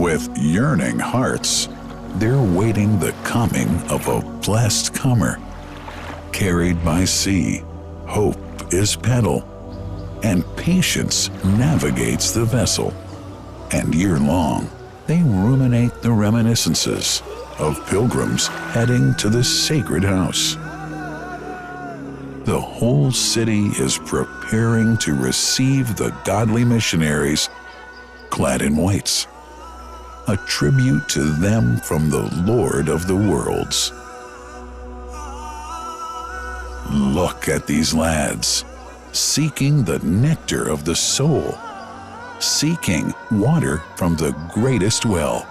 With yearning hearts, they're waiting the coming of a blessed comer. Carried by sea, hope is paddle, and patience navigates the vessel. And year-long, they ruminate the reminiscences of pilgrims heading to the sacred house. The whole city is preparing to receive the godly missionaries clad in whites, a tribute to them from the Lord of the worlds. Look at these lads, seeking the nectar of the soul, seeking water from the greatest well.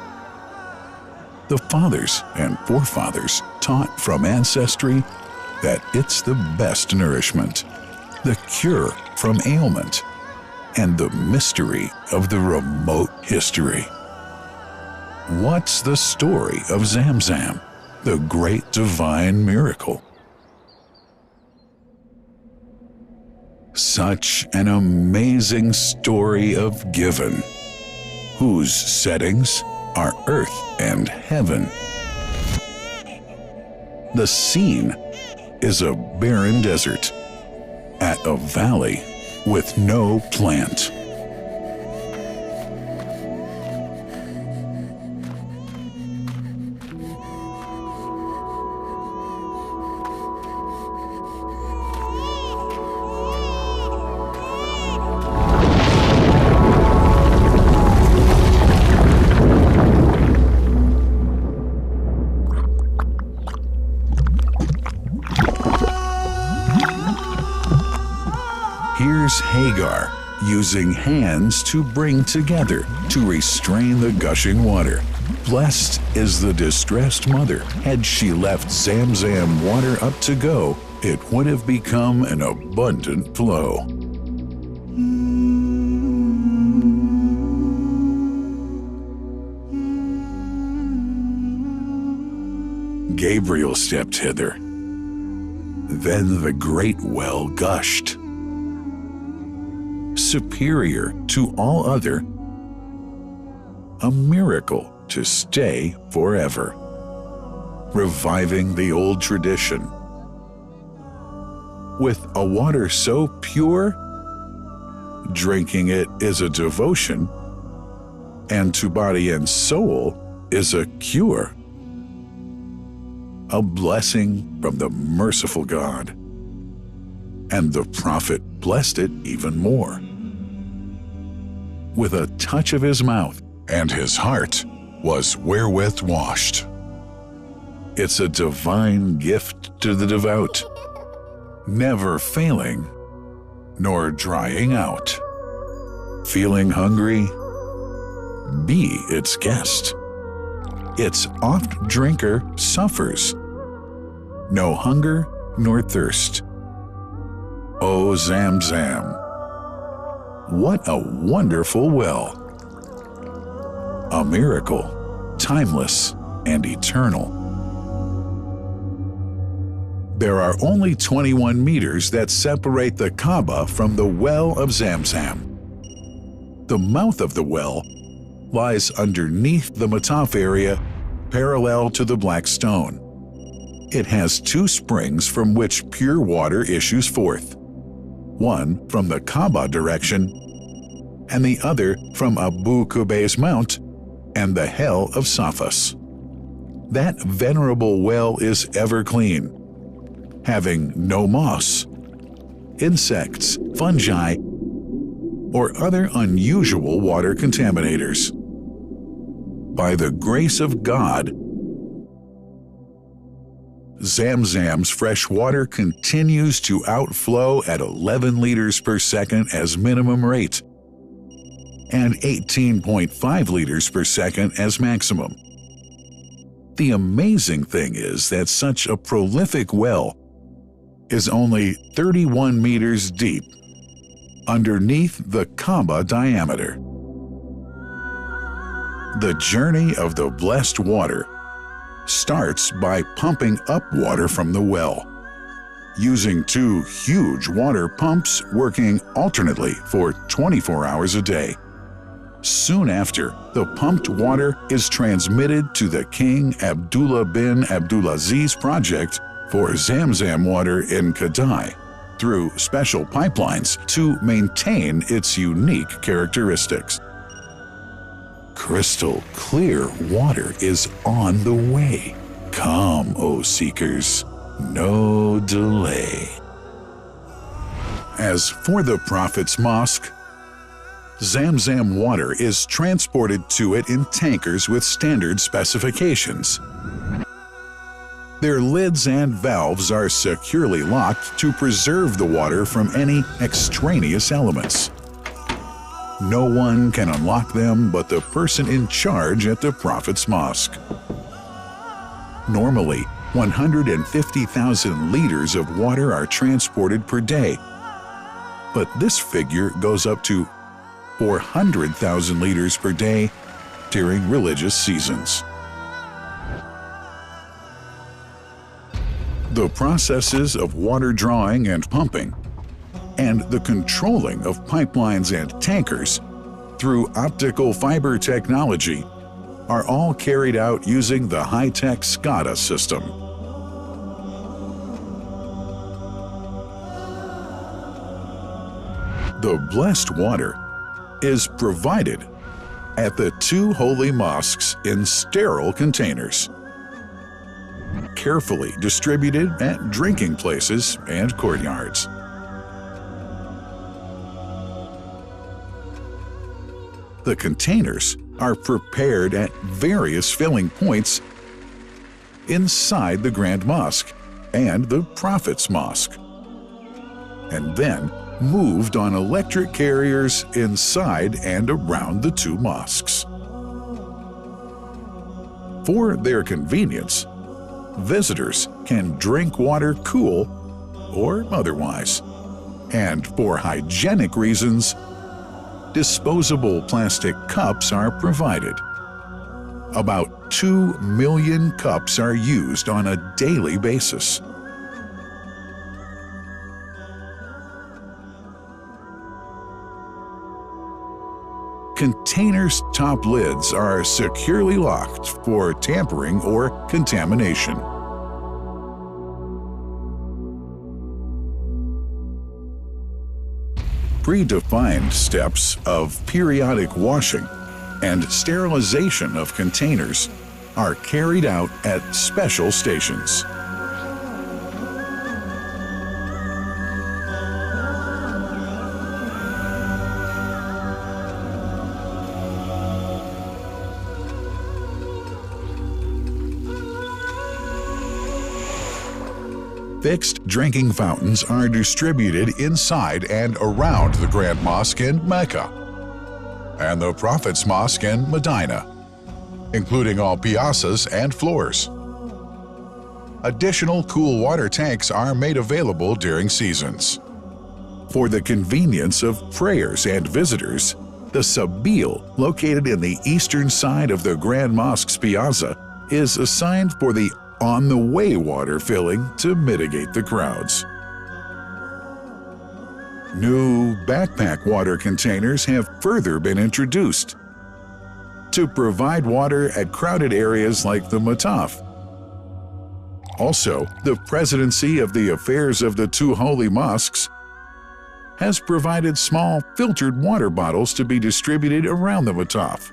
The fathers and forefathers taught from ancestry that it's the best nourishment, the cure from ailment, and the mystery of the remote history. What's the story of Zamzam, the great divine miracle? Such an amazing story of giving, whose settings are earth and heaven. The scene is a barren desert at a valley with no plant. Here's Hagar using hands to bring together, to restrain the gushing water. Blessed is the distressed mother. Had she left Zamzam water up to go, it would have become an abundant flow. Gabriel stepped hither. Then the great well gushed. Superior to all other, a miracle to stay forever, reviving the old tradition. With a water so pure, drinking it is a devotion, and to body and soul is a cure, a blessing from the merciful God. And the prophet blessed it even more. With a touch of his mouth, and his heart was wherewith washed. It's a divine gift to the devout, never failing nor drying out. Feeling hungry? Be its guest. Its oft drinker suffers, no hunger nor thirst. O Zamzam, what a wonderful well! A miracle, timeless and eternal. There are only 21 meters that separate the Kaaba from the well of Zamzam. The mouth of the well lies underneath the Mataf area, parallel to the Black Stone. It has two springs from which pure water issues forth. One from the Kaaba direction, and the other from Abu Qubay's Mount and the Hell of Safas. That venerable well is ever clean, having no moss, insects, fungi, or other unusual water contaminators. By the grace of God, Zamzam's fresh water continues to outflow at 11 liters per second as minimum rate and 18.5 liters per second as maximum. The amazing thing is that such a prolific well is only 31 meters deep underneath the Kaaba diameter. The journey of the blessed water starts by pumping up water from the well, using two huge water pumps working alternately for 24 hours a day. Soon after, the pumped water is transmitted to the King Abdullah bin Abdulaziz project for Zamzam water in Kadai through special pipelines to maintain its unique characteristics. Crystal clear water is on the way. Come, O seekers, no delay. As for the Prophet's Mosque, Zamzam water is transported to it in tankers with standard specifications. Their lids and valves are securely locked to preserve the water from any extraneous elements. No one can unlock them but the person in charge at the Prophet's Mosque. Normally, 150,000 liters of water are transported per day, but this figure goes up to 400,000 liters per day during religious seasons. The processes of water drawing and pumping, and the controlling of pipelines and tankers through optical fiber technology are all carried out using the high-tech SCADA system. The blessed water is provided at the two holy mosques in sterile containers, carefully distributed at drinking places and courtyards. The containers are prepared at various filling points inside the Grand Mosque and the Prophet's Mosque, and then moved on electric carriers inside and around the two mosques. For their convenience, visitors can drink water cool or otherwise, and for hygienic reasons, disposable plastic cups are provided. About 2 million cups are used on a daily basis. Containers' top lids are securely locked for tampering or contamination. Predefined steps of periodic washing and sterilization of containers are carried out at special stations. Fixed drinking fountains are distributed inside and around the Grand Mosque in Mecca and the Prophet's Mosque in Medina, including all piazzas and floors. Additional cool water tanks are made available during seasons. For the convenience of prayers and visitors, the Sabil, located in the eastern side of the Grand Mosque's piazza, is assigned for the on-the-way water filling to mitigate the crowds. New backpack water containers have further been introduced to provide water at crowded areas like the Mataf. Also, the Presidency of the Affairs of the Two Holy Mosques has provided small filtered water bottles to be distributed around the Mataf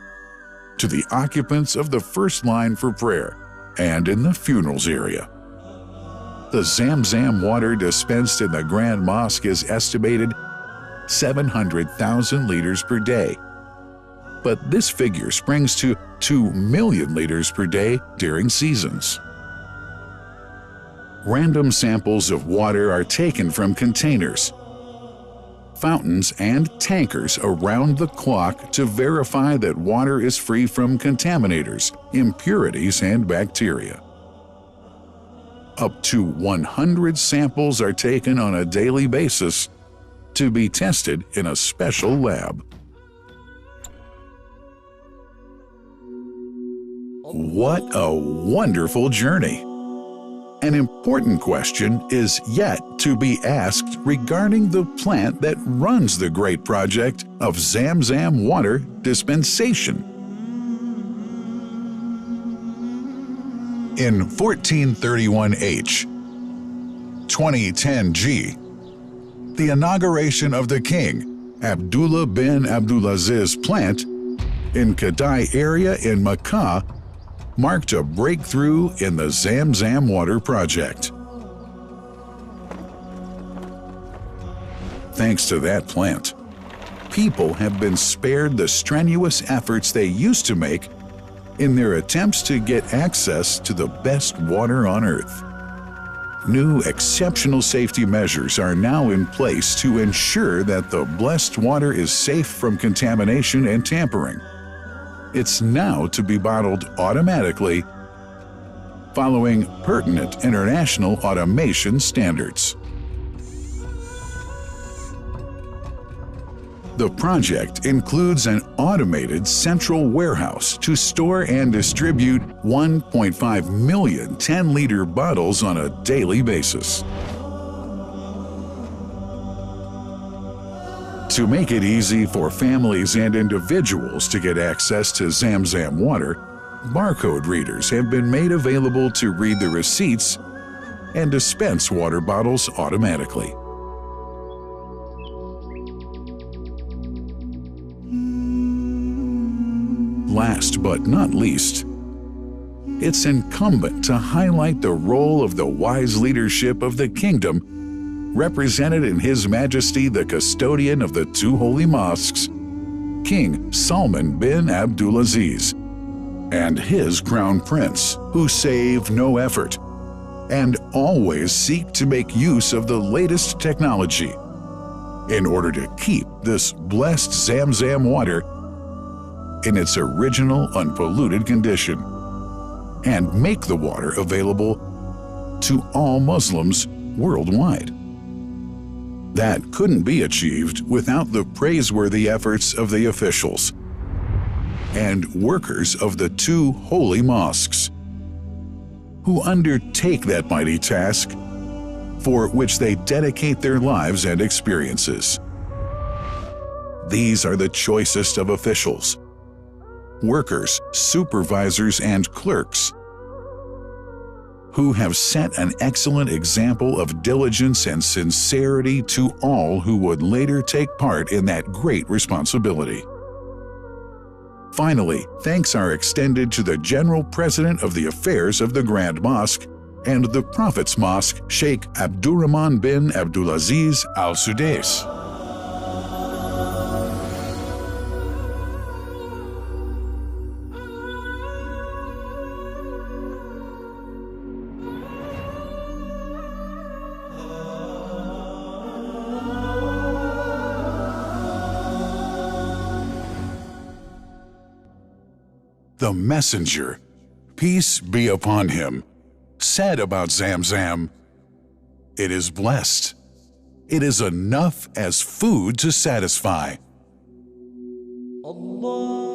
to the occupants of the first line for prayer and in the funerals area. The Zamzam water dispensed in the Grand Mosque is estimated 700,000 liters per day, but this figure springs to 2 million liters per day during seasons. Random samples of water are taken from containers, fountains, and tankers around the clock to verify that water is free from contaminators, impurities, and bacteria. Up to 100 samples are taken on a daily basis to be tested in a special lab. What a wonderful journey! An important question is yet to be asked regarding the plant that runs the great project of Zamzam water dispensation. In 1431H, 2010G, the inauguration of the king, Abdullah bin Abdulaziz plant in Kadai area in Makkah marked a breakthrough in the Zamzam water project. Thanks to that plant, people have been spared the strenuous efforts they used to make in their attempts to get access to the best water on earth. New exceptional safety measures are now in place to ensure that the blessed water is safe from contamination and tampering. It's now to be bottled automatically following pertinent international automation standards. The project includes an automated central warehouse to store and distribute 1.5 million 10-liter bottles on a daily basis. To make it easy for families and individuals to get access to Zamzam water, barcode readers have been made available to read the receipts and dispense water bottles automatically. Last but not least, it's incumbent to highlight the role of the wise leadership of the kingdom, represented in His Majesty the custodian of the two holy mosques, King Salman bin Abdulaziz, and his crown prince, who save no effort and always seek to make use of the latest technology in order to keep this blessed Zamzam water in its original unpolluted condition and make the water available to all Muslims worldwide. That couldn't be achieved without the praiseworthy efforts of the officials and workers of the two holy mosques, who undertake that mighty task for which they dedicate their lives and experiences. These are the choicest of officials, workers, supervisors, and clerks, who have set an excellent example of diligence and sincerity to all who would later take part in that great responsibility. Finally, thanks are extended to the General President of the Affairs of the Grand Mosque and the Prophet's Mosque, Sheikh Abdurrahman bin Abdulaziz Al Sudais. The messenger, peace be upon him, said about Zamzam, "It is blessed. It is enough as food to satisfy." Allah.